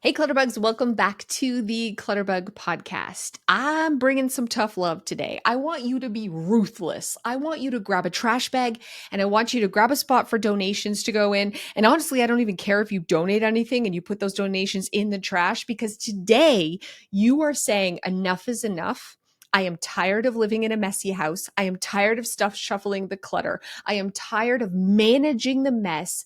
Hey, Clutterbugs, welcome back to the Clutterbug podcast. I'm bringing some tough love today. I want you to be ruthless. I want you to grab a trash bag and I want you to grab a spot for donations to go in. And honestly, I don't even care if you donate anything and you put those donations in the trash because today you are saying enough is enough. I am tired of living in a messy house. I am tired of stuff shuffling the clutter. I am tired of managing the mess.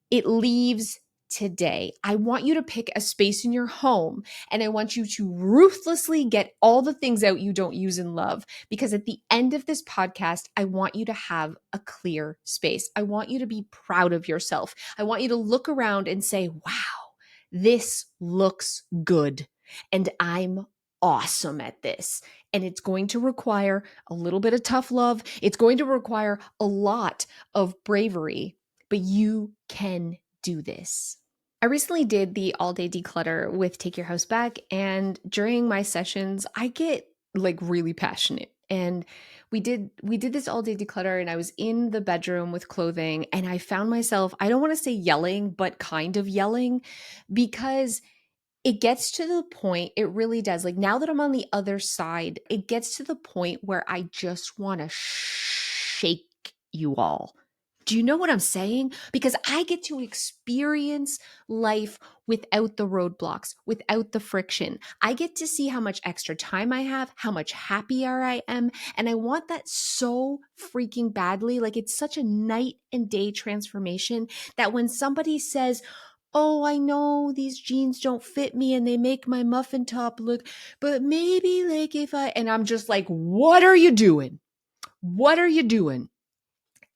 It leaves today. I want you to pick a space in your home and I want you to ruthlessly get all the things out you don't use and love. Because at the end of this podcast, I want you to have a clear space. I want you to be proud of yourself. I want you to look around and say, wow, this looks good. And I'm awesome at this. And it's going to require a little bit of tough love. It's going to require a lot of bravery, but you can do this. I recently did the all day declutter with Take Your House Back. And during my sessions, I get like really passionate. And we did this all day declutter and I was in the bedroom with clothing and I found myself, I don't want to say yelling, but kind of yelling because it gets to the point, it really does. Like now that I'm on the other side, it gets to the point where I just want to shake you all. Do you know what I'm saying? Because I get to experience life without the roadblocks, without the friction. I get to see how much extra time I have, how much happier I am. And I want that so freaking badly. Like it's such a night and day transformation that when somebody says, oh, I know these jeans don't fit me and they make my muffin top look, but maybe like if I, and I'm just like, what are you doing? What are you doing?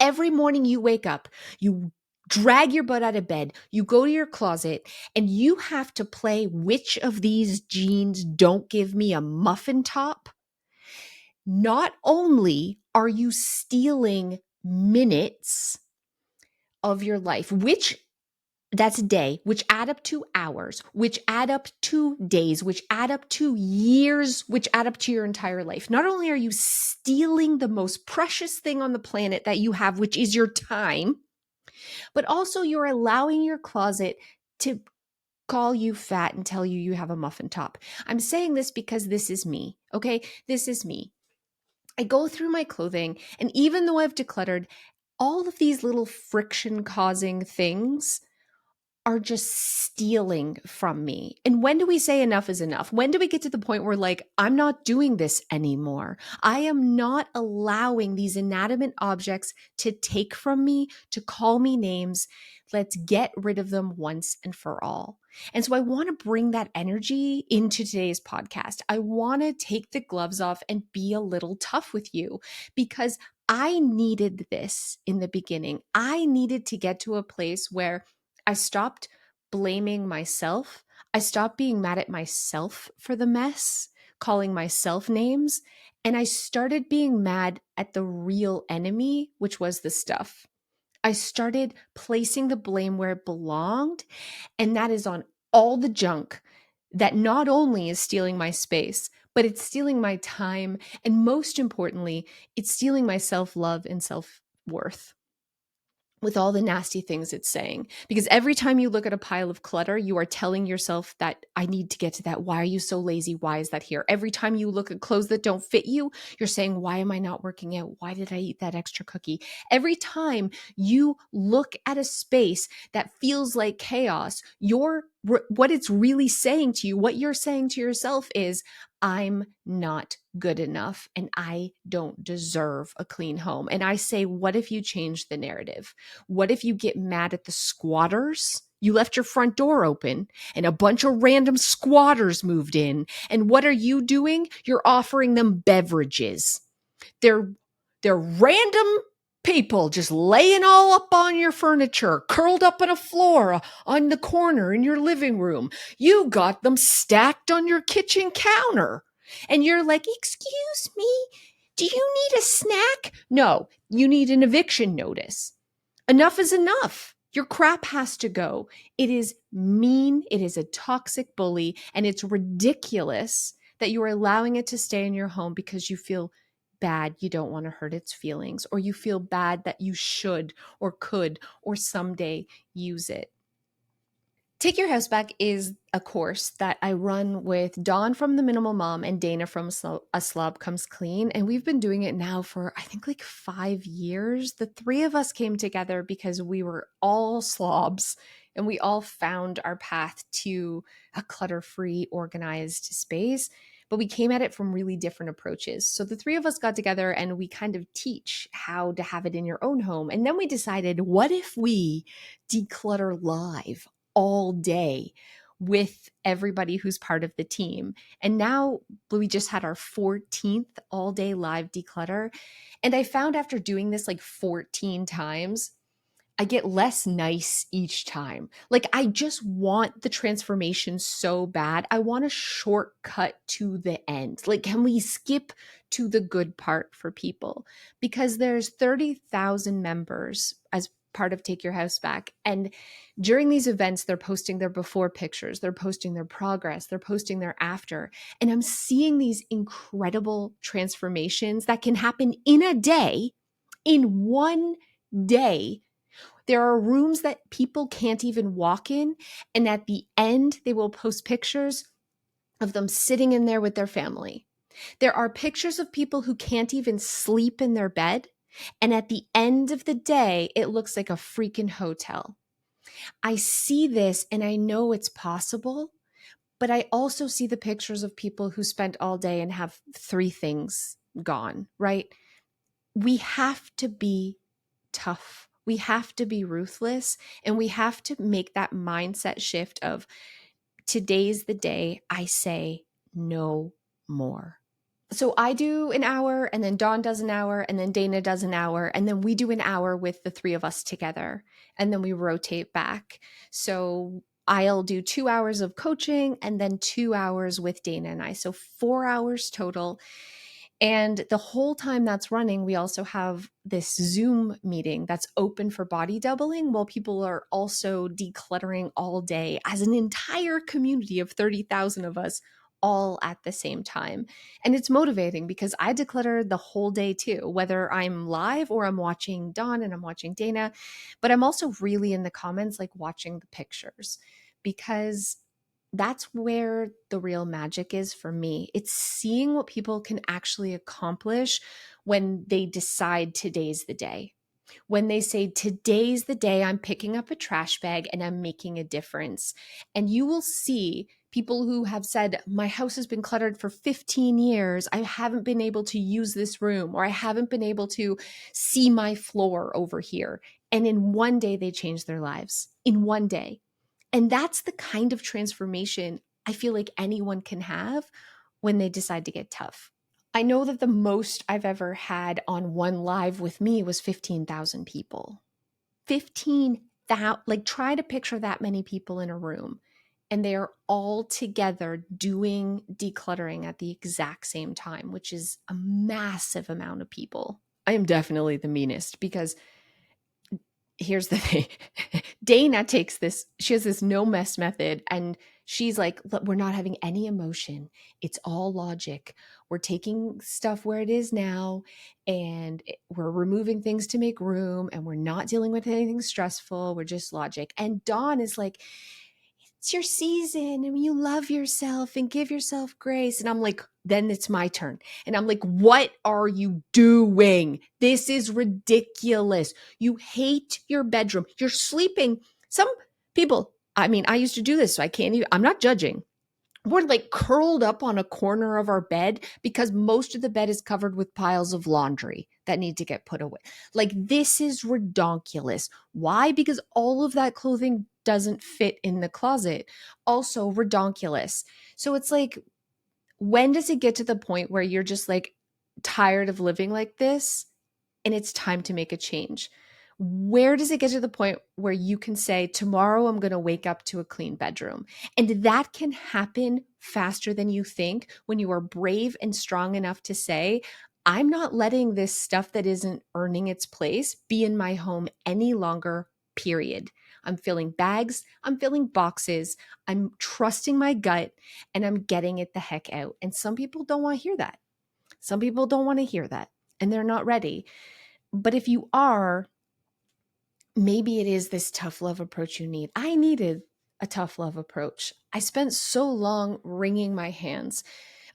Every morning you wake up, you drag your butt out of bed, you go to your closet, and you have to play which of these jeans don't give me a muffin top. Not only are you stealing minutes of your life, which that's a day, which add up to hours, which add up to days, which add up to years, which add up to your entire life. Not only are you stealing the most precious thing on the planet that you have, which is your time, but also you're allowing your closet to call you fat and tell you you have a muffin top. I'm saying this because this is me, okay? This is me. I go through my clothing, and even though I've decluttered, all of these little friction causing things are just stealing from me. And when do we say enough is enough? When do we get to the point where like, I'm not doing this anymore? I am not allowing these inanimate objects to take from me, to call me names. Let's get rid of them once and for all. And so I want to bring that energy into today's podcast. I want to take the gloves off and be a little tough with you because I needed this in the beginning. I needed to get to a place where I stopped blaming myself. I stopped being mad at myself for the mess, calling myself names, and I started being mad at the real enemy, which was the stuff. I started placing the blame where it belonged, and that is on all the junk that not only is stealing my space, but it's stealing my time, and most importantly, it's stealing my self-love and self-worth with all the nasty things it's saying. Because every time you look at a pile of clutter, you are telling yourself that I need to get to that. Why are you so lazy? Why is that here? Every time you look at clothes that don't fit you, you're saying, why am I not working out? Why did I eat that extra cookie? Every time you look at a space that feels like chaos, what it's really saying to you, what you're saying to yourself is, I'm not good enough and I don't deserve a clean home. And I say, what if you change the narrative? What if you get mad at the squatters? You left your front door open and a bunch of random squatters moved in. And what are you doing? You're offering them beverages. They're random people just laying all up on your furniture, curled up on a floor on the corner in your living room. You got them stacked on your kitchen counter. And you're like, excuse me, do you need a snack? No, you need an eviction notice. Enough is enough. Your crap has to go. It is mean. It is a toxic bully. And it's ridiculous that you are allowing it to stay in your home because you feel bad you don't want to hurt its feelings, or you feel bad that you should or could or someday use it. Take Your House Back is a course that I run with Dawn from The Minimal Mom and Dana from A Slob Comes Clean. And we've been doing it now for, I think, like 5 years. The three of us came together because we were all slobs and we all found our path to a clutter-free, organized space. But we came at it from really different approaches. So the three of us got together and we kind of teach how to have it in your own home. And then we decided, what if we declutter live all day with everybody who's part of the team? And now we just had our 14th all day live declutter. And I found after doing this like 14 times, I get less nice each time. Like, I just want the transformation so bad. I want a shortcut to the end. Like, can we skip to the good part for people? Because there's 30,000 members as part of Take Your House Back. And during these events, they're posting their before pictures, they're posting their progress, they're posting their after. And I'm seeing these incredible transformations that can happen in a day, in one day. There are rooms that people can't even walk in. And at the end, they will post pictures of them sitting in there with their family. There are pictures of people who can't even sleep in their bed. And at the end of the day, it looks like a freaking hotel. I see this and I know it's possible, but I also see the pictures of people who spent all day and have 3 things gone, right? We have to be tough. We have to be ruthless, and we have to make that mindset shift of, today's the day I say no more. So I do an hour, and then Dawn does an hour, and then Dana does an hour, and then we do an hour with the three of us together, and then we rotate back. So I'll do 2 hours of coaching and then 2 hours with Dana and I. So 4 hours total. And the whole time that's running, we also have this Zoom meeting that's open for body doubling while people are also decluttering all day as an entire community of 30,000 of us all at the same time. And it's motivating because I declutter the whole day too, whether I'm live or I'm watching Dawn and I'm watching Dana. But I'm also really in the comments, like watching the pictures, because that's where the real magic is for me. It's seeing what people can actually accomplish when they decide today's the day. When they say, today's the day I'm picking up a trash bag and I'm making a difference. And you will see people who have said, my house has been cluttered for 15 years. I haven't been able to use this room, or I haven't been able to see my floor over here. And in one day, they change their lives. In one day. And that's the kind of transformation I feel like anyone can have when they decide to get tough. I know that the most I've ever had on one live with me was 15,000 people. 15,000, like, try to picture that many people in a room, and they are all together doing decluttering at the exact same time, which is a massive amount of people. I am definitely the meanest because here's the thing. Dana takes this, she has this no mess method, and she's like, look, we're not having any emotion. It's all logic. We're taking stuff where it is now, and we're removing things to make room, and we're not dealing with anything stressful. We're just logic. And Dawn is like, it's your season and you love yourself and give yourself grace. And I'm like, then it's my turn. And I'm like, what are you doing? This is ridiculous. You hate your bedroom. You're sleeping. Some people, I mean, I used to do this, so I can't even, I'm not judging. We're like curled up on a corner of our bed because most of the bed is covered with piles of laundry that need to get put away. Like, this is redonkulous. Why? Because all of that clothing doesn't fit in the closet. Also redonkulous. So it's like, when does it get to the point where you're just like tired of living like this and it's time to make a change? Where does it get to the point where you can say, tomorrow I'm going to wake up to a clean bedroom? And that can happen faster than you think when you are brave and strong enough to say, I'm not letting this stuff that isn't earning its place be in my home any longer, period. I'm filling bags, I'm filling boxes, I'm trusting my gut, and I'm getting it the heck out. And some people don't want to hear that. Some people don't want to hear that, and they're not ready. But if you are, maybe it is this tough love approach you need. I needed a tough love approach. I spent so long wringing my hands.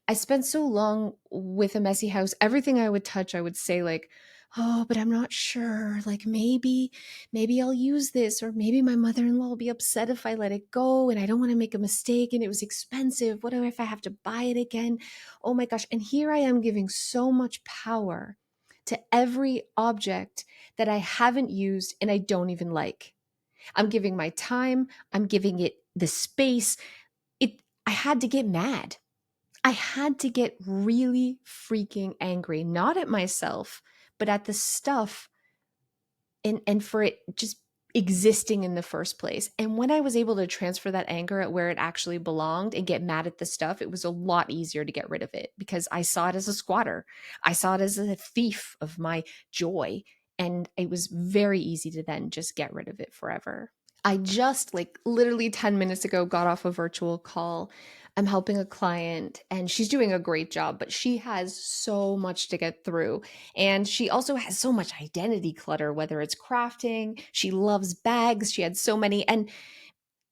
I spent so long with a messy house. Everything I would touch, I would say like, "Oh, but I'm not sure. Like maybe I'll use this, or maybe my mother-in-law will be upset if I let it go, and I don't want to make a mistake, and it was expensive. What if I have to buy it again? Oh my gosh." And here I am giving so much power to every object that I haven't used and I don't even like. I'm giving my time, I'm giving it the space. I had to get mad. I had to get really freaking angry, not at myself, but at the stuff, and for it just existing in the first place. And when I was able to transfer that anger at where it actually belonged and get mad at the stuff, it was a lot easier to get rid of it because I saw it as a squatter. I saw it as a thief of my joy. And it was very easy to then just get rid of it forever. I just like literally 10 minutes ago got off a virtual call. I'm helping a client and she's doing a great job, but she has so much to get through. And she also has so much identity clutter, whether it's crafting, she loves bags, she had so many. And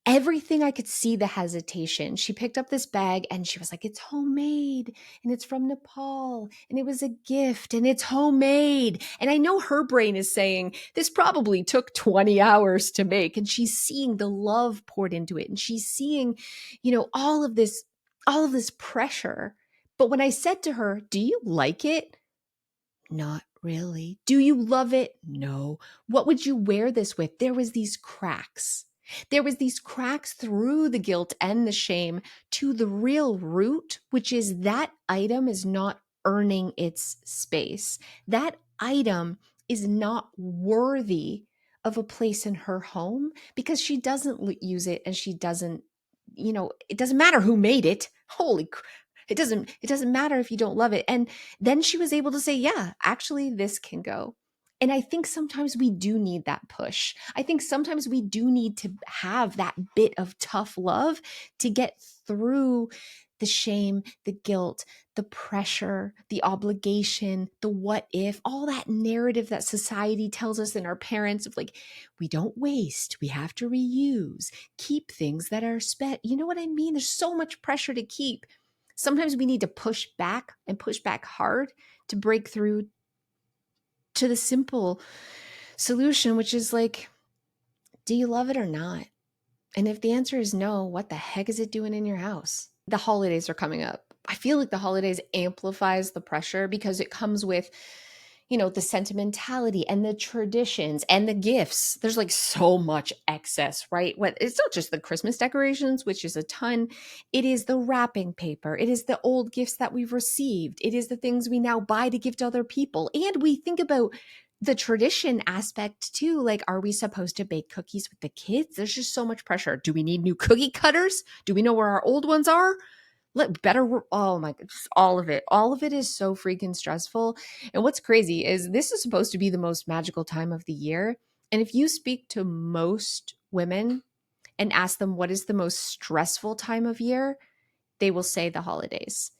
everything I could see the hesitation. She picked up this bag and she was like, "It's homemade and it's from Nepal and it was a gift and it's homemade." And I know her brain is saying, "This probably took 20 hours to make." And she's seeing the love poured into it. And she's seeing, all of this pressure. But when I said to her, "Do you like it?" "Not really." "Do you love it?" "No." "What would you wear this with?" There was these cracks. There was these cracks through the guilt and the shame to the real root, which is that item is not earning its space. That item is not worthy of a place in her home because she doesn't use it, and she doesn't, it doesn't matter who made it. Holy it doesn't matter if you don't love it. And then she was able to say, "Yeah, actually this can go." And I think sometimes we do need that push. I think sometimes we do need to have that bit of tough love to get through the shame, the guilt, the pressure, the obligation, the what if, all that narrative that society tells us and our parents of like, we don't waste, we have to reuse, keep things that are spent. You know what I mean? There's so much pressure to keep. Sometimes we need to push back and push back hard to break through to the simple solution, which is like, do you love it or not? And if the answer is no, what the heck is it doing in your house? The holidays are coming up. I feel like the holidays amplifies the pressure because it comes with, the sentimentality and the traditions and the gifts. There's like so much excess, right? It's not just the Christmas decorations, which is a ton. It is the wrapping paper. It is the old gifts that we've received. It is the things we now buy to give to other people. And we think about the tradition aspect too. Like, are we supposed to bake cookies with the kids? There's just so much pressure. Do we need new cookie cutters? Do we know where our old ones are? Oh my goodness, all of it is so freaking stressful. And what's crazy is this is supposed to be the most magical time of the year. And if you speak to most women and ask them what is the most stressful time of year, they will say the holidays.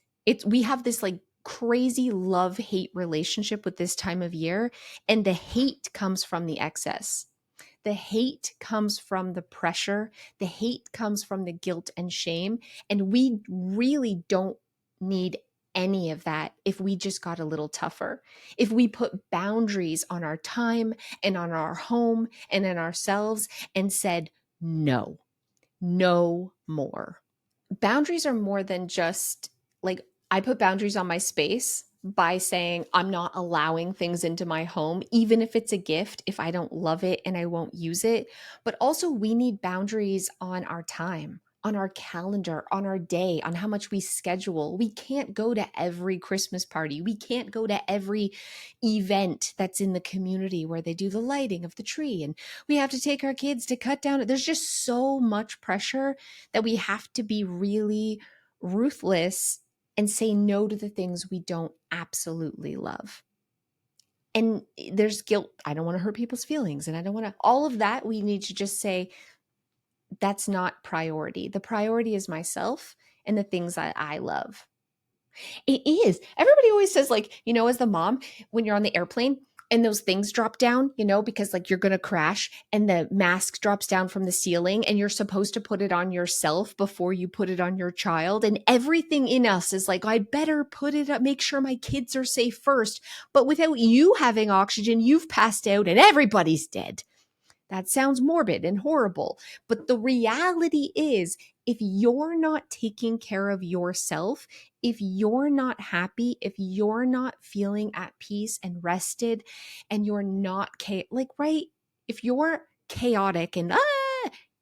We have this like crazy love-hate relationship with this time of year, and the hate comes from the excess. The hate comes from the pressure. The hate comes from the guilt and shame. And we really don't need any of that if we just got a little tougher. If we put boundaries on our time and on our home and in ourselves and said, no, no more. Boundaries are more than just like, I put boundaries on my space by saying I'm not allowing things into my home, even if it's a gift, if I don't love it and I won't use it. But also, we need boundaries on our time, on our calendar, on our day, on how much we schedule. We can't go to every Christmas party. We can't go to every event that's in the community where they do the lighting of the tree. And we have to take our kids to cut down. There's just so much pressure that we have to be really ruthless and say no to the things we don't absolutely love. And there's guilt. I don't want to hurt people's feelings. And I don't want to, all of that. We need to just say, that's not priority. The priority is myself and the things that I love. It is. Everybody always says, like, as the mom, when you're on the airplane and those things drop down, because like you're going to crash and the mask drops down from the ceiling and you're supposed to put it on yourself before you put it on your child. And everything in us is like, I'd better put it up, make sure my kids are safe first. But without you having oxygen, you've passed out and everybody's dead. That sounds morbid and horrible. But the reality is, if you're not taking care of yourself, if you're not happy, if you're not feeling at peace and rested, and you're not right? If you're chaotic and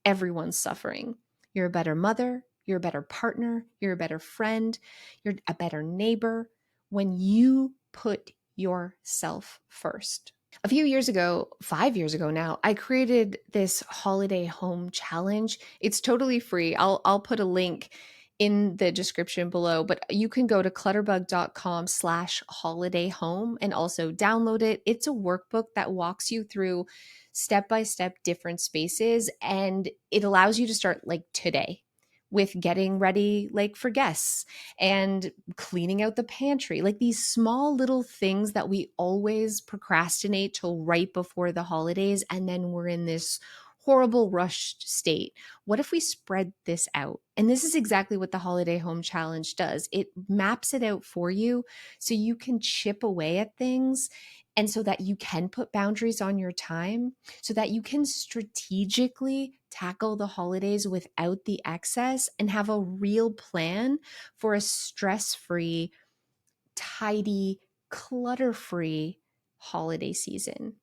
everyone's suffering. You're a better mother, you're a better partner, you're a better friend, you're a better neighbor when you put yourself first. A few years ago, 5 years ago now, I created this holiday home challenge. It's totally free. I'll put a link in the description below, but you can go to clutterbug.com/holiday home and also download it. It's a workbook that walks you through step by step different spaces, and it allows you to start like today with getting ready like for guests and cleaning out the pantry, like these small little things that we always procrastinate till right before the holidays. And then we're in this horrible rushed state. What if we spread this out? And this is exactly what the Holiday Home Challenge does. It maps it out for you so you can chip away at things, and so that you can put boundaries on your time, so that you can strategically tackle the holidays without the excess and have a real plan for a stress-free, tidy, clutter-free holiday season.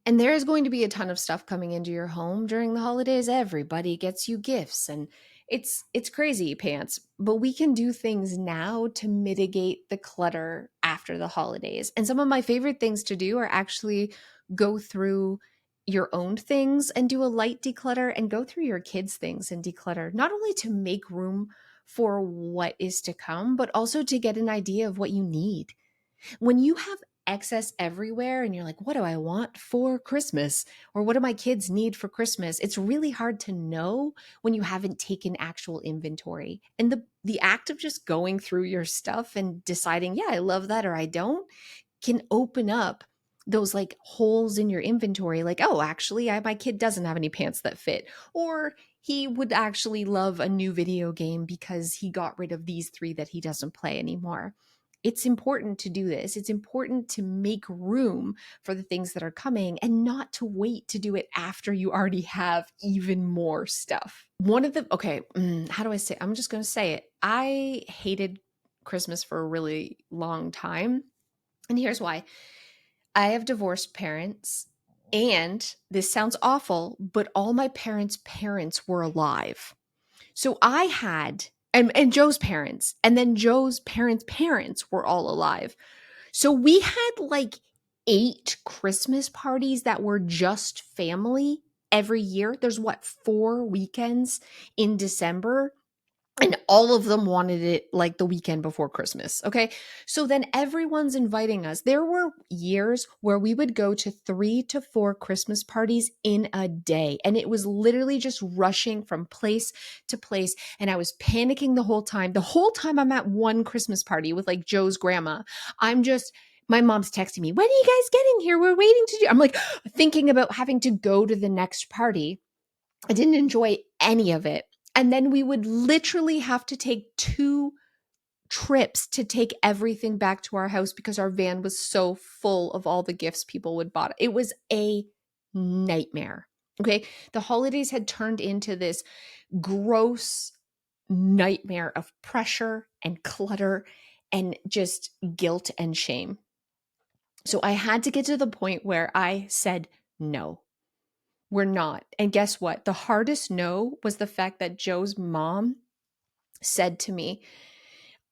And there is going to be a ton of stuff coming into your home during the holidays. Everybody gets you gifts and it's crazy pants, but we can do things now to mitigate the clutter after the holidays. And some of my favorite things to do are actually go through your own things and do a light declutter, and go through your kids' things and declutter, not only to make room for what is to come, but also to get an idea of what you need. When you have excess everywhere and you're like, what do I want for Christmas? Or what do my kids need for Christmas? It's really hard to know when you haven't taken actual inventory. And the act of just going through your stuff and deciding, yeah, I love that or I don't, can open up those like holes in your inventory. Like, oh, actually, my kid doesn't have any pants that fit. Or he would actually love a new video game because he got rid of these 3 that he doesn't play anymore. It's important to do this. It's important to make room for the things that are coming and not to wait to do it after you already have even more stuff. How do I say? I'm just going to say it. I hated Christmas for a really long time. And here's why. I have divorced parents, and this sounds awful, but all my parents' were alive. So I had, and Joe's parents, and then Joe's parents' were all alive. So we had like 8 Christmas parties that were just family every year. There's 4 weekends in December. And all of them wanted it like the weekend before Christmas. Okay. So then everyone's inviting us. There were years where we would go to 3 to 4 Christmas parties in a day. And it was literally just rushing from place to place. And I was panicking the whole time. The whole time I'm at one Christmas party with like Joe's grandma, my mom's texting me, when are you guys getting here? We're waiting to do. I'm like thinking about having to go to the next party. I didn't enjoy any of it. And then we would literally have to take 2 trips to take everything back to our house because our van was so full of all the gifts people would buy. It was a nightmare. Okay. The holidays had turned into this gross nightmare of pressure and clutter and just guilt and shame. So I had to get to the point where I said no. We're not. And guess what? The hardest no was the fact that Joe's mom said to me,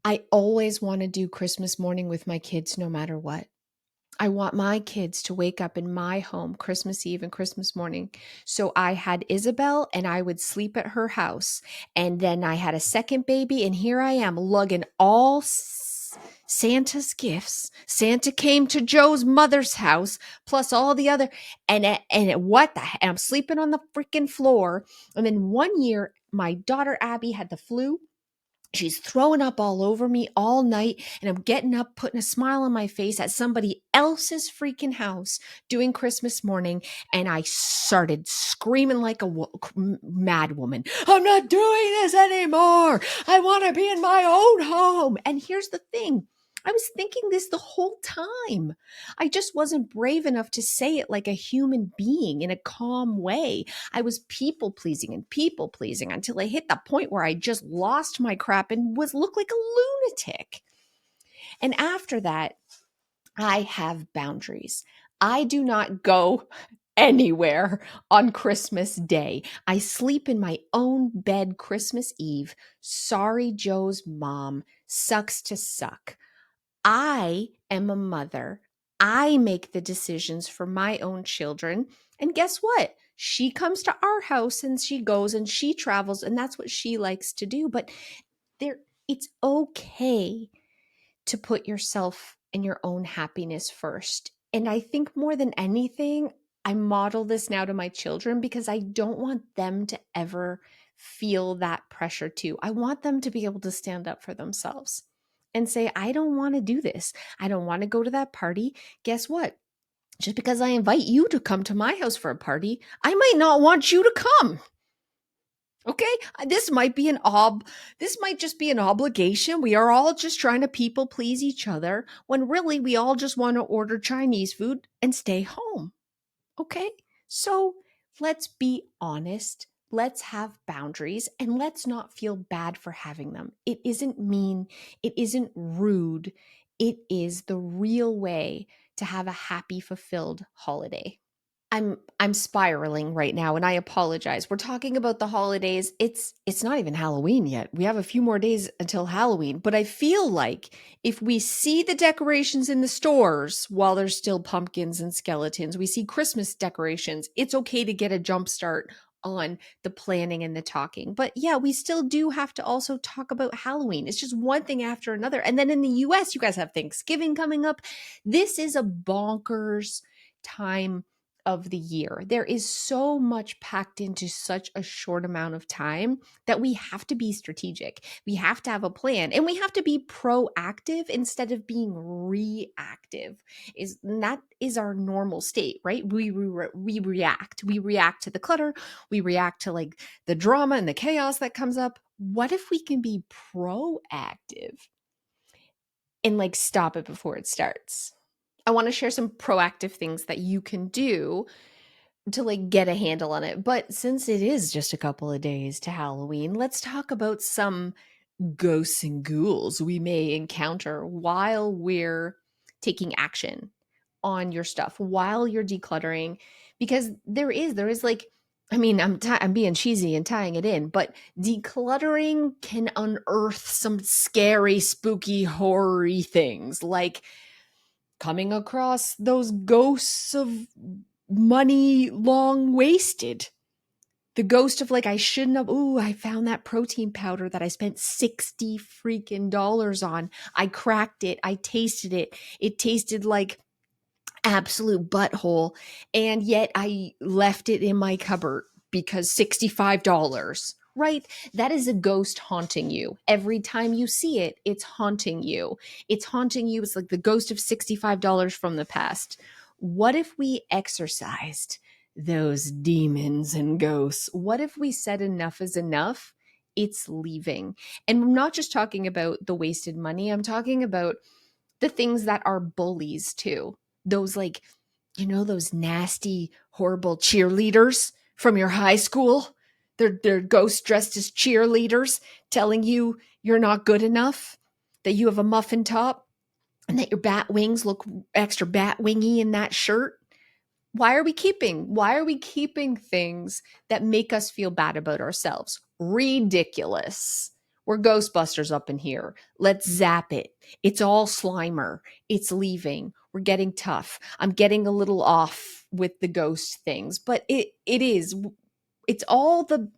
I always want to do Christmas morning with my kids no matter what. I want my kids to wake up in my home Christmas Eve and Christmas morning. So I had Isabel and I would sleep at her house. And then I had a second baby, and here I am lugging all Santa's gifts. Santa came to Joe's mother's house, plus all the other, and I'm sleeping on the freaking floor. And then one year, my daughter Abby had the flu. She's throwing up all over me all night, and I'm getting up, putting a smile on my face at somebody else's freaking house doing Christmas morning. And I started screaming like a mad woman. I'm not doing this anymore. I want to be in my own home. And here's the thing. I was thinking this the whole time. I just wasn't brave enough to say it like a human being in a calm way. I was people pleasing until I hit the point where I just lost my crap and looked like a lunatic. And after that, I have boundaries. I do not go anywhere on Christmas Day. I sleep in my own bed Christmas Eve. Sorry, Joe's mom. Sucks to suck. I am a mother. I make the decisions for my own children. And guess what? She comes to our house and she goes and she travels, and that's what she likes to do. But it's okay to put yourself and your own happiness first. And I think more than anything, I model this now to my children because I don't want them to ever feel that pressure too. I want them to be able to stand up for themselves and say, I don't want to do this. I don't want to go to that party. Guess what? Just because I invite you to come to my house for a party, I might not want you to come. Okay, this might just be an obligation. We are all just trying to people please each other when really we all just want to order Chinese food and stay home. Okay, so let's be honest. Let's have boundaries and let's not feel bad for having them. It isn't mean, it isn't rude. It is the real way to have a happy, fulfilled holiday. I'm spiraling right now and I apologize. We're talking about the holidays. It's not even Halloween yet. We have a few more days until Halloween, but I feel like if we see the decorations in the stores while there's still pumpkins and skeletons, we see Christmas decorations, it's okay to get a jump start on the planning and the talking. But yeah, we still do have to also talk about Halloween. It's just one thing after another. And then in the US, you guys have Thanksgiving coming up. This is a bonkers time of the year. There is so much packed into such a short amount of time that we have to be strategic. We have to have a plan and we have to be proactive instead of being reactive. That is our normal state, right? We react. We react to the clutter. We react to like the drama and the chaos that comes up. What if we can be proactive and like stop it before it starts? I want to share some proactive things that you can do to like get a handle on it. But since it is just a couple of days to Halloween, let's talk about some ghosts and ghouls we may encounter while we're taking action on your stuff, while you're decluttering, because there is like, I mean, I'm being cheesy and tying it in, but decluttering can unearth some scary, spooky, horror-y things like coming across those ghosts of money long wasted. The ghost of like, I shouldn't have, ooh, I found that protein powder that I spent 60 freaking dollars on. I cracked it. I tasted it. It tasted like absolute butthole. And yet I left it in my cupboard because $65. Right? That is a ghost haunting you. Every time you see it, it's haunting you. It's haunting you. It's like the ghost of $65 from the past. What if we exorcised those demons and ghosts? What if we said enough is enough? It's leaving. And I'm not just talking about the wasted money. I'm talking about the things that are bullies too. Those like, those nasty, horrible cheerleaders from your high school. They're ghosts dressed as cheerleaders telling you you're not good enough, that you have a muffin top, and that your bat wings look extra bat wingy in that shirt. Why are we keeping things that make us feel bad about ourselves? Ridiculous. We're Ghostbusters up in here. Let's zap it. It's all Slimer. It's leaving. We're getting tough. I'm getting a little off with the ghost things, but it's all the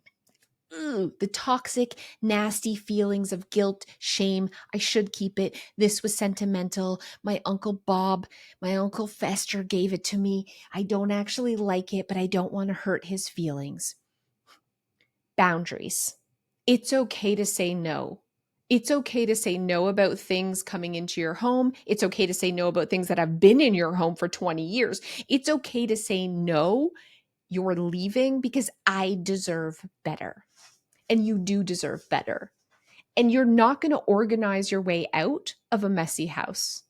toxic, nasty feelings of guilt, shame. I should keep it. This was sentimental. My Uncle Bob, my Uncle Fester gave it to me. I don't actually like it, but I don't want to hurt his feelings. Boundaries. It's okay to say no. It's okay to say no about things coming into your home. It's okay to say no about things that have been in your home for 20 years. It's okay to say no, you're leaving because I deserve better. And you do deserve better. And you're not going to organize your way out of a messy house.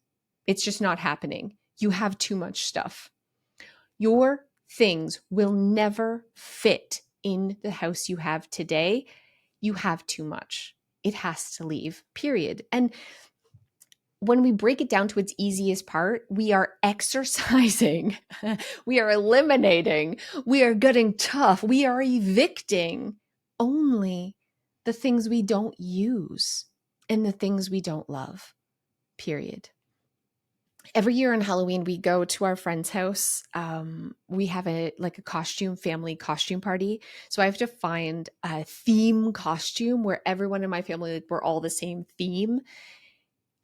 It's just not happening. You have too much stuff. Your things will never fit in the house you have today. You have too much. It has to leave, period. And when we break it down to its easiest part, we are exercising, we are eliminating, we are getting tough, we are evicting only the things we don't use and the things we don't love, period. Every year on Halloween, we go to our friend's house. We have a costume family costume party. So I have to find a theme costume where everyone in my family, like, we're all the same theme.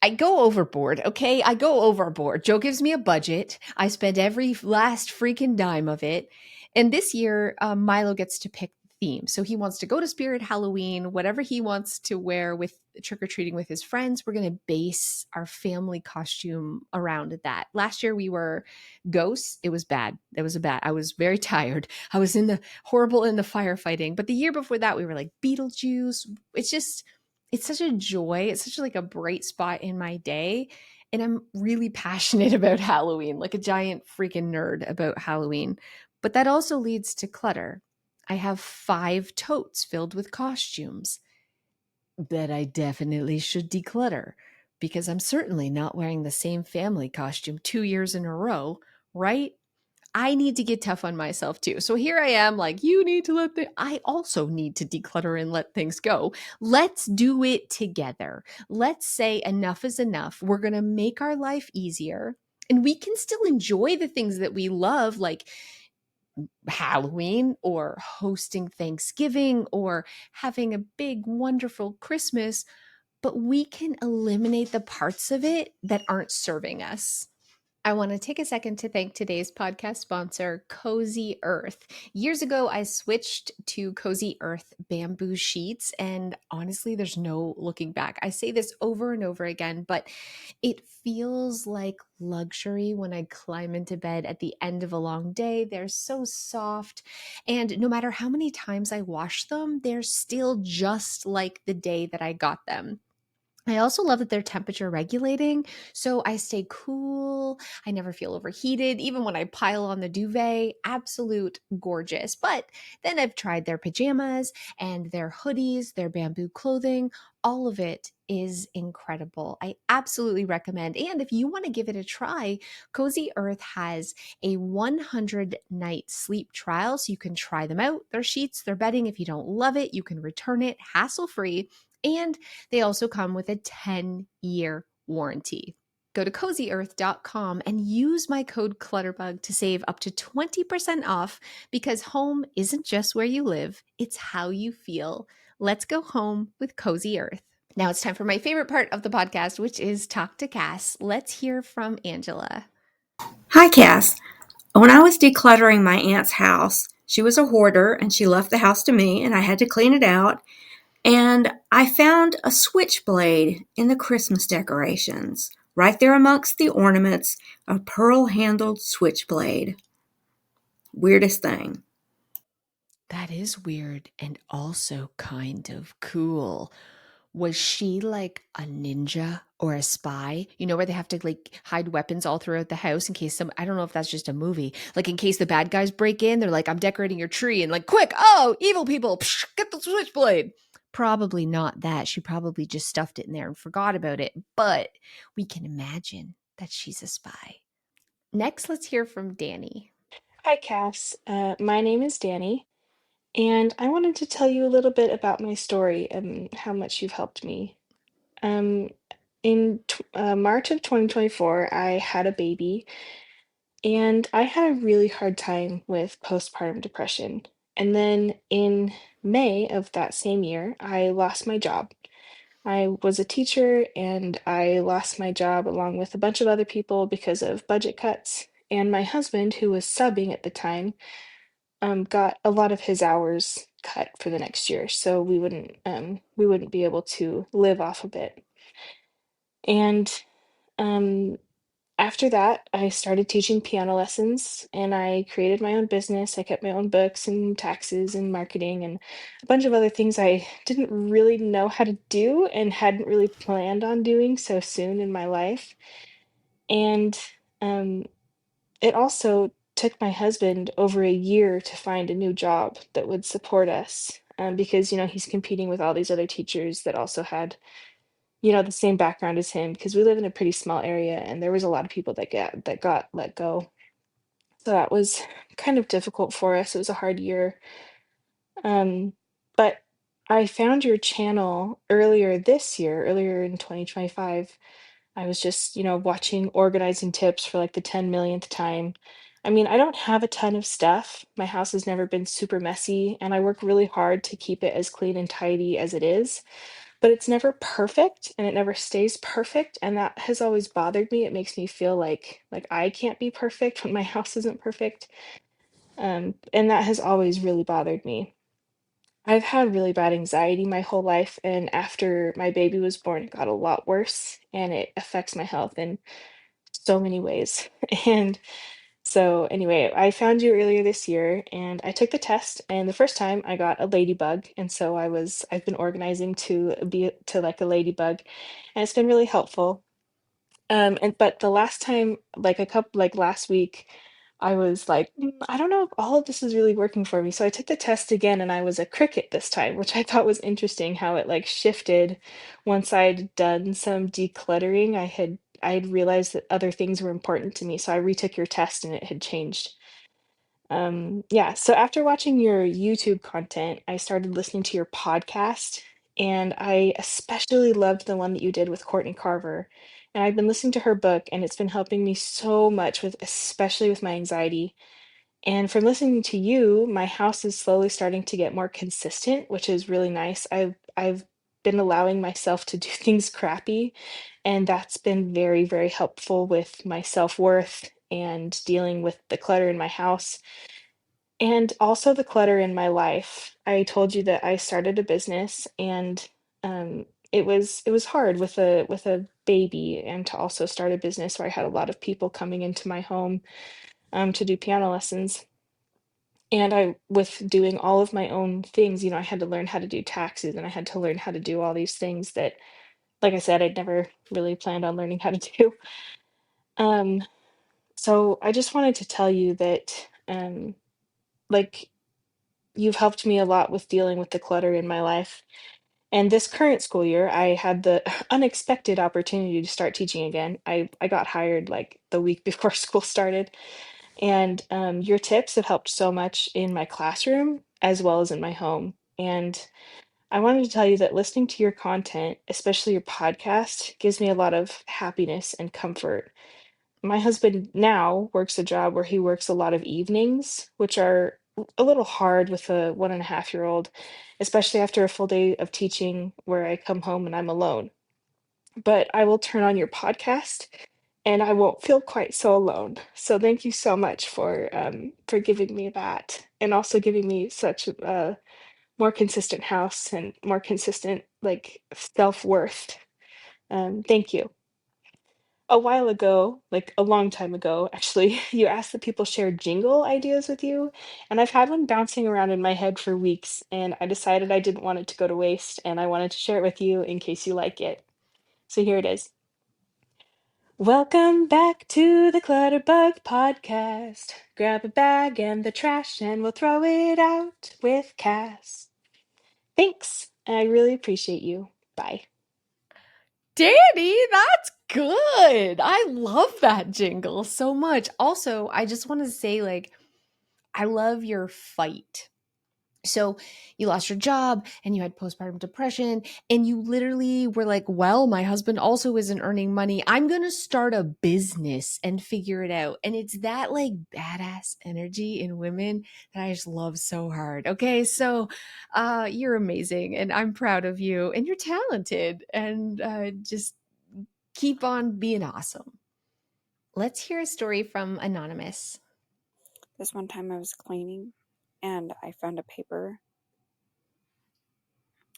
I go overboard, okay? I go overboard. Joe gives me a budget. I spend every last freaking dime of it. And this year, Milo gets to pick the theme. So he wants to go to Spirit Halloween, whatever he wants to wear with trick or treating with his friends. We're going to base our family costume around that. Last year, we were ghosts. It was bad. I was very tired. I was horrible in the firefighting. But the year before that, we were like Beetlejuice. It's such a joy. It's such like a bright spot in my day. And I'm really passionate about Halloween, like a giant freaking nerd about Halloween. But that also leads to clutter. I have 5 totes filled with costumes that I definitely should declutter because I'm certainly not wearing the same family costume 2 years in a row, right? I need to get tough on myself too. So here I am, like, you need to I also need to declutter and let things go. Let's do it together. Let's say enough is enough. We're going to make our life easier and we can still enjoy the things that we love, like Halloween or hosting Thanksgiving or having a big, wonderful Christmas, but we can eliminate the parts of it that aren't serving us. I want to take a second to thank today's podcast sponsor, Cozy Earth. Years ago, I switched to Cozy Earth bamboo sheets, and honestly, there's no looking back. I say this over and over again, but it feels like luxury when I climb into bed at the end of a long day. They're so soft, and no matter how many times I wash them, they're still just like the day that I got them. I also love that they're temperature regulating, so I stay cool. I never feel overheated, even when I pile on the duvet. Absolute gorgeous. But then I've tried their pajamas and their hoodies, their bamboo clothing. All of it is incredible. I absolutely recommend. And if you want to give it a try, Cozy Earth has a 100-night sleep trial, so you can try them out. Their sheets, their bedding. If you don't love it, you can return it hassle-free. And they also come with a 10-year warranty. Go to cozyearth.com and use my code Clutterbug to save up to 20% off because home isn't just where you live, it's how you feel. Let's go home with Cozy Earth. Now it's time for my favorite part of the podcast, which is Talk to Cass. Let's hear from Angela. Hi, Cass. When I was decluttering my aunt's house, she was a hoarder and she left the house to me, and I had to clean it out. And I found a switchblade in the Christmas decorations, right there amongst the ornaments, a pearl handled switchblade. Weirdest thing. That is weird and also kind of cool. Was she like a ninja or a spy? You know, where they have to like hide weapons all throughout the house in case I don't know if that's just a movie. Like in case the bad guys break in, they're like, I'm decorating your tree and like, quick, oh, evil people, psh, get the switchblade. Probably not that. She probably just stuffed it in there and forgot about it. But we can imagine that she's a spy. Next, let's hear from Danny. Hi, Cass. My name is Danny, and I wanted to tell you a little bit about my story and how much you've helped me. Um, in March of 2024, I had a baby, and I had a really hard time with postpartum depression. And then in May of that same year, I lost my job. I was a teacher, and I lost my job along with a bunch of other people because of budget cuts. And my husband, who was subbing at the time, got a lot of his hours cut for the next year, so we wouldn't be able to live off of it. And um, after that, I started teaching piano lessons and I created my own business. I kept my own books and taxes and marketing and a bunch of other things I didn't really know how to do and hadn't really planned on doing so soon in my life. And um, it also took my husband over a year to find a new job that would support us, because, he's competing with all these other teachers that also had, the same background as him, because we live in a pretty small area and there was a lot of people that got let go. So that was kind of difficult for us. It was a hard year. But I found your channel earlier this year, earlier in 2025. I was just, watching organizing tips for like the 10 millionth time. I mean, I don't have a ton of stuff. My house has never been super messy, and I work really hard to keep it as clean and tidy as it is. But it's never perfect, and it never stays perfect, and that has always bothered me. It makes me feel like I can't be perfect when my house isn't perfect. And that has always really bothered me. I've had really bad anxiety my whole life, and after my baby was born, it got a lot worse, and it affects my health in so many ways. And so, anyway, I found you earlier this year, and I took the test, and the first time I got a ladybug, and so I've been organizing to be to like a ladybug, and it's been really helpful. And but the last time, like a couple, like last week, I was like, I don't know if all of this is really working for me. So I took the test again and I was a cricket this time, which I thought was interesting how it like shifted once I'd done some decluttering. I had realized that other things were important to me. So I retook your test and it had changed. Yeah, so after watching your YouTube content, I started listening to your podcast, and I especially loved the one that you did with Courtney Carver. And I've been listening to her book, and it's been helping me so much with, especially with my anxiety. And from listening to you, my house is slowly starting to get more consistent, which is really nice. I've been allowing myself to do things crappy, and that's been very, very helpful with my self-worth and dealing with the clutter in my house and also the clutter in my life. I told you that I started a business and it was hard with a baby and to also start a business where I had a lot of people coming into my home to do piano lessons. And I with doing all of my own things, I had to learn how to do taxes and I had to learn how to do all these things that, like I said, I'd never really planned on learning how to do. Um, so I just wanted to tell you that like you've helped me a lot with dealing with the clutter in my life. And this current school year, I had the unexpected opportunity to start teaching again. I got hired like the week before school started, and your tips have helped so much in my classroom as well as in my home. And I wanted to tell you that listening to your content, especially your podcast, gives me a lot of happiness and comfort. My husband now works a job where he works a lot of evenings, which are a little hard with a 1.5-year old, especially after a full day of teaching where I come home and I'm alone. But I will turn on your podcast and I won't feel quite so alone. So thank you so much for giving me that and also giving me such a more consistent house and more consistent like self-worth. Thank you. A while ago, like a long time ago, actually, you asked that people share jingle ideas with you, and I've had one bouncing around in my head for weeks, and I decided I didn't want it to go to waste, and I wanted to share it with you in case you like it. So here it is. Welcome back to the Clutterbug podcast. Grab a bag and the trash, and we'll throw it out with Cass. Thanks. I really appreciate you. Bye. Danny, that's good. I love that jingle so much. Also, I just want to say, like, I love your fight. So you lost your job and you had postpartum depression, and you literally were like, well, my husband also isn't earning money. I'm going to start a business and figure it out. And it's that like badass energy in women that I just love so hard. Okay. So you're amazing and I'm proud of you and you're talented and just keep on being awesome. Let's hear a story from Anonymous. This one time I was cleaning and I found a paper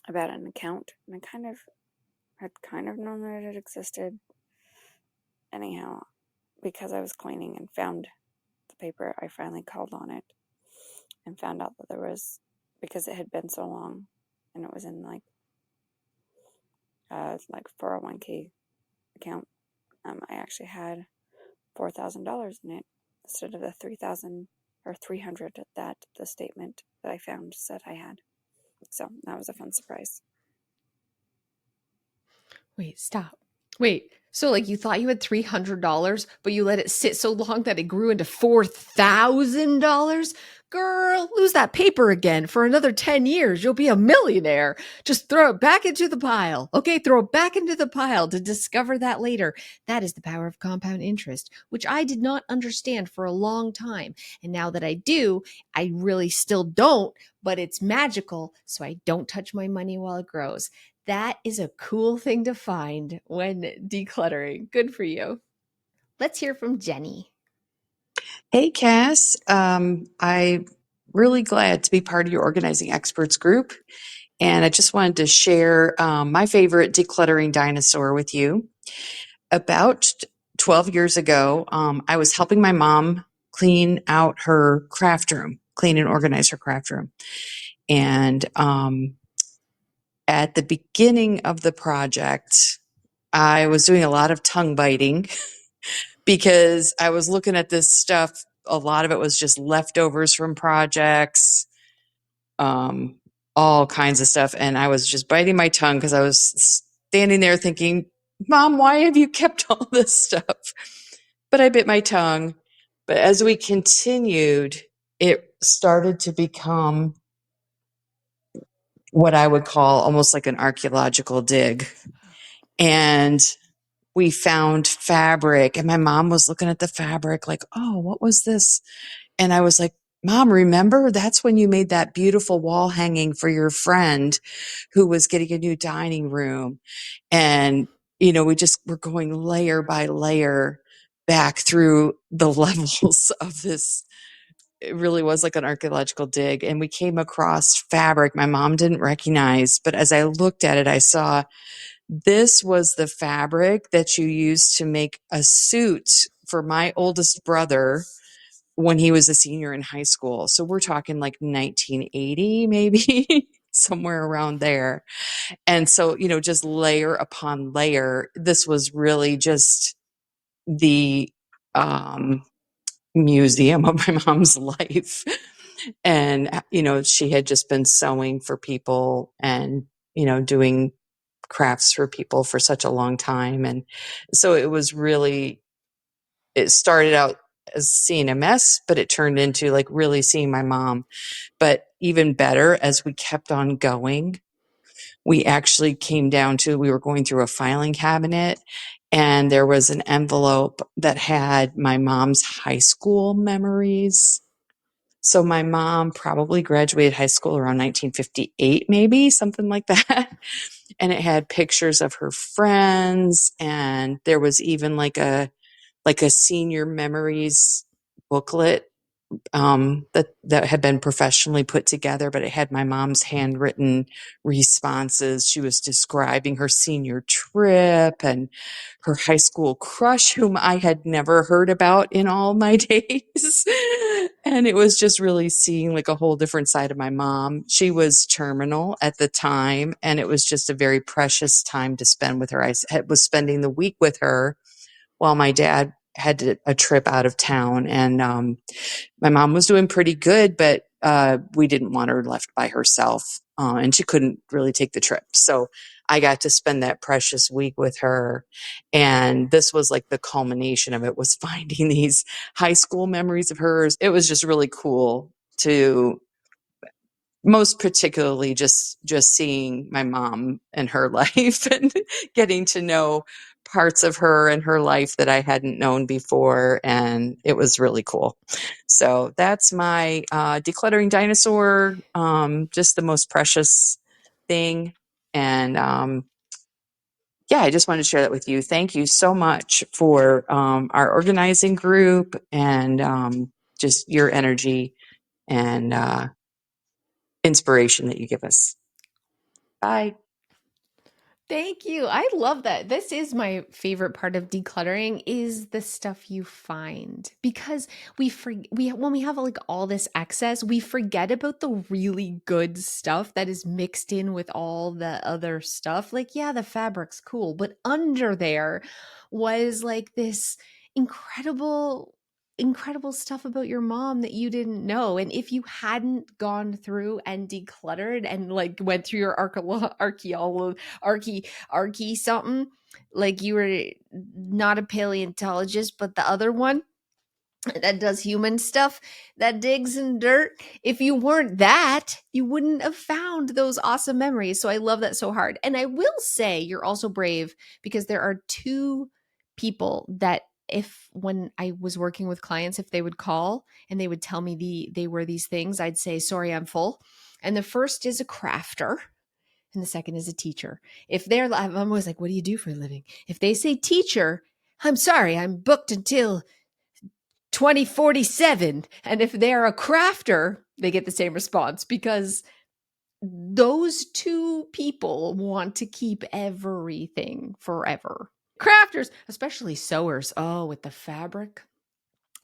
about an account, and I had kind of known that it existed. Anyhow, because I was cleaning and found the paper, I finally called on it and found out that there was, because it had been so long and it was in like 401k account, I actually had $4,000 in it instead of the 3,000 or 300 that the statement that I found said I had. So that was a fun surprise. Wait, stop. Wait, so like you thought you had $300, but you let it sit so long that it grew into $4,000? Girl, lose that paper again for another 10 years. You'll be a millionaire. Just throw it back into the pile. Okay, throw it back into the pile to discover that later. That is the power of compound interest, which I did not understand for a long time. And now that I do, I really still don't, but it's magical, so I don't touch my money while it grows. That is a cool thing to find when decluttering. Good for you. Let's hear from Jenny. Hey, Cass. I'm really glad to be part of your organizing experts group. And I just wanted to share my favorite decluttering dinosaur with you. About 12 years ago, I was helping my mom clean out her craft room, clean and organize her craft room. And at the beginning of the project, I was doing a lot of tongue biting because I was looking at this stuff. A lot of it was just leftovers from projects, um, all kinds of stuff. And I was just biting my tongue because I was standing there thinking, Mom, why have you kept all this stuff? But I bit my tongue. But as we continued, it started to become what I would call almost like an archaeological dig. And we found fabric, and my mom was looking at the fabric like, oh, what was this? And I was like, Mom, remember that's when you made that beautiful wall hanging for your friend who was getting a new dining room. And, we just were going layer by layer back through the levels of this. It really was like an archaeological dig. And we came across fabric my mom didn't recognize. But as I looked at it, I saw this was the fabric that you used to make a suit for my oldest brother when he was a senior in high school. So we're talking like 1980, maybe somewhere around there. And so, just layer upon layer, this was really just the museum of my mom's life. And, she had just been sewing for people and, doing crafts for people for such a long time. And so it started out as seeing a mess, but it turned into like really seeing my mom. But even better, as we kept on going, we actually came down to, we were going through a filing cabinet and there was an envelope that had my mom's high school memories. So my mom probably graduated high school around 1958, maybe something like that. And it had pictures of her friends. And there was even like a senior memories booklet that had been professionally put together, but it had my mom's handwritten responses. She was describing her senior trip and her high school crush, whom I had never heard about in all my days. And it was just really seeing like a whole different side of my mom. She was terminal at the time, and it was just a very precious time to spend with her. Was spending the week with her while my dad had a trip out of town, and my mom was doing pretty good, but we didn't want her left by herself, and she couldn't really take the trip. So I got to spend that precious week with her, and this was like the culmination of it, was finding these high school memories of hers. It was just really cool to, most particularly, just seeing my mom and her life and getting to know parts of her and her life that I hadn't known before, and it was really cool. So that's my decluttering dinosaur, just the most precious thing. And yeah, I just wanted to share that with you. Thank you so much for our organizing group and just your energy and inspiration that you give us. Bye. Thank you. I love that. This is my favorite part of decluttering is the stuff you find because we when we have like all this excess, we forget about the really good stuff that is mixed in with all the other stuff. Like, yeah, the fabric's cool, but under there was like this incredible incredible stuff about your mom that you didn't know. And if you hadn't gone through and decluttered and like went through your archie something, like you were not a paleontologist but the other one that does human stuff, that digs in dirt, if you weren't that you wouldn't have found those awesome memories. So I love that so hard. And I will say you're also brave because there are two people that if when I was working with clients, if they would call and they would tell me they were these things, I'd say sorry, I'm full. And the first is a crafter and the second is a teacher. If they're, I'm always like, what do you do for a living? If they say teacher, I'm sorry, I'm booked until 2047. And if they're a crafter, they get the same response because those two people want to keep everything forever. Crafters, especially sewers, oh, with the fabric,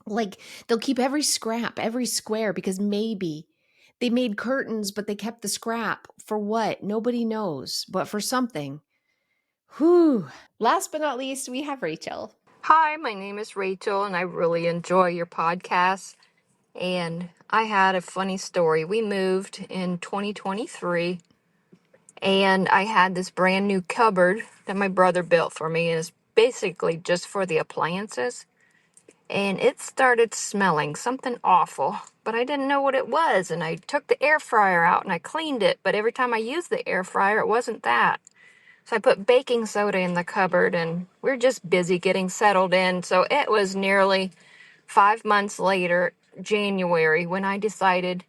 like they'll keep every scrap, every square because maybe they made curtains, but they kept the scrap for what? Nobody knows, but for something. Whew. Last but not least, we have Rachel. Hi, my name is Rachel, and I really enjoy your podcast. And I had a funny story. We moved in 2023, and I had this brand new cupboard that my brother built for me, and it's basically just for the appliances. And it started smelling something awful, but I didn't know what it was. And I took the air fryer out and I cleaned it, but every time I used the air fryer, it wasn't that. So I put baking soda in the cupboard and we're just busy getting settled in. So it was nearly 5 months later, January, when I decided,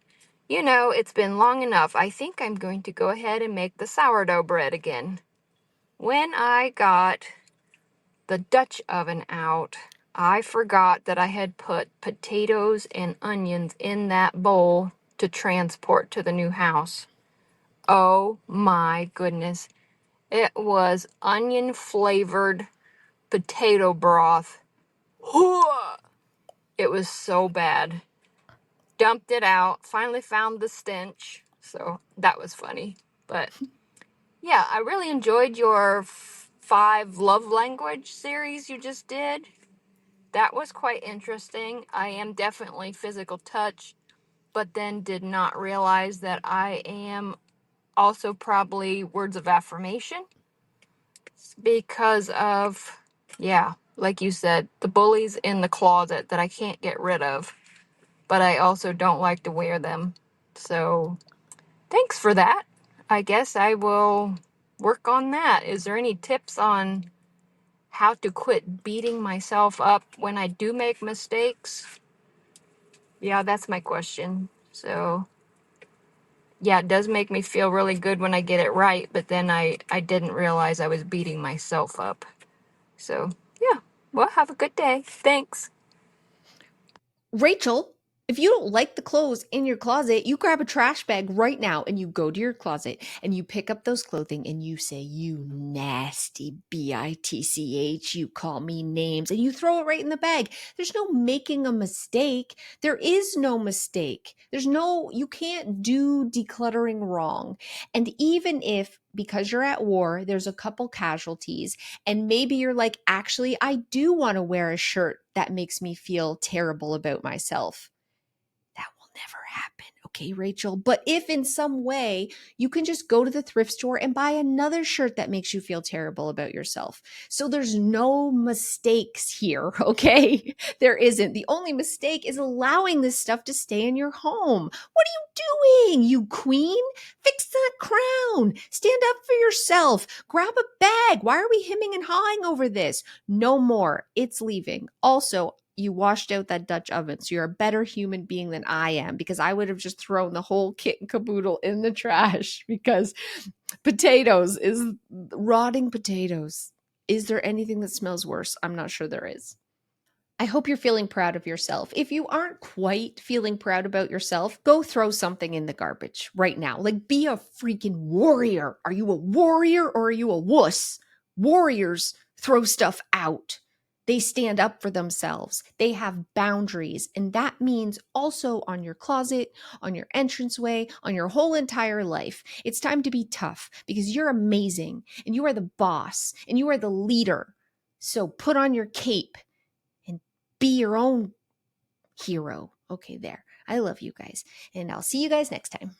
it's been long enough. I think I'm going to go ahead and make the sourdough bread again. When I got the Dutch oven out, I forgot that I had put potatoes and onions in that bowl to transport to the new house. Oh my goodness. It was onion flavored potato broth. It was so bad. Dumped it out, finally found the stench. So that was funny. But yeah, I really enjoyed your 5 love language series you just did. That was quite interesting. I am definitely physical touch, but then did not realize that I am also probably words of affirmation because of, yeah, like you said, the bullies in the closet that I can't get rid of, but I also don't like to wear them. So thanks for that. I guess I will work on that. Is there any tips on how to quit beating myself up when I do make mistakes? Yeah, that's my question. So, yeah, it does make me feel really good when I get it right, but then I didn't realize I was beating myself up. So, yeah, well, have a good day. Thanks. Rachel, if you don't like the clothes in your closet, you grab a trash bag right now and you go to your closet and you pick up those clothing and you say, you nasty bitch, you call me names, and you throw it right in the bag. There's no making a mistake. There is no mistake. You can't do decluttering wrong. And even if, because you're at war, there's a couple casualties, and maybe you're like, actually, I do want to wear a shirt that makes me feel terrible about myself. That will never happen. Okay, Rachel. But if in some way you can just go to the thrift store and buy another shirt that makes you feel terrible about yourself. So there's no mistakes here, okay? There isn't. The only mistake is allowing this stuff to stay in your home. What are you doing, you queen? Fix that crown. Stand up for yourself. Grab a bag. Why are we hemming and hawing over this? No more. It's leaving. Also, you washed out that Dutch oven. So you're a better human being than I am, because I would have just thrown the whole kit and caboodle in the trash because potatoes is rotting potatoes. Is there anything that smells worse? I'm not sure there is. I hope you're feeling proud of yourself. If you aren't quite feeling proud about yourself, go throw something in the garbage right now. Like, be a freaking warrior. Are you a warrior or are you a wuss? Warriors throw stuff out. They stand up for themselves. They have boundaries. And that means also on your closet, on your entranceway, on your whole entire life. It's time to be tough because you're amazing and you are the boss and you are the leader. So put on your cape and be your own hero. Okay, there. I love you guys. And I'll see you guys next time.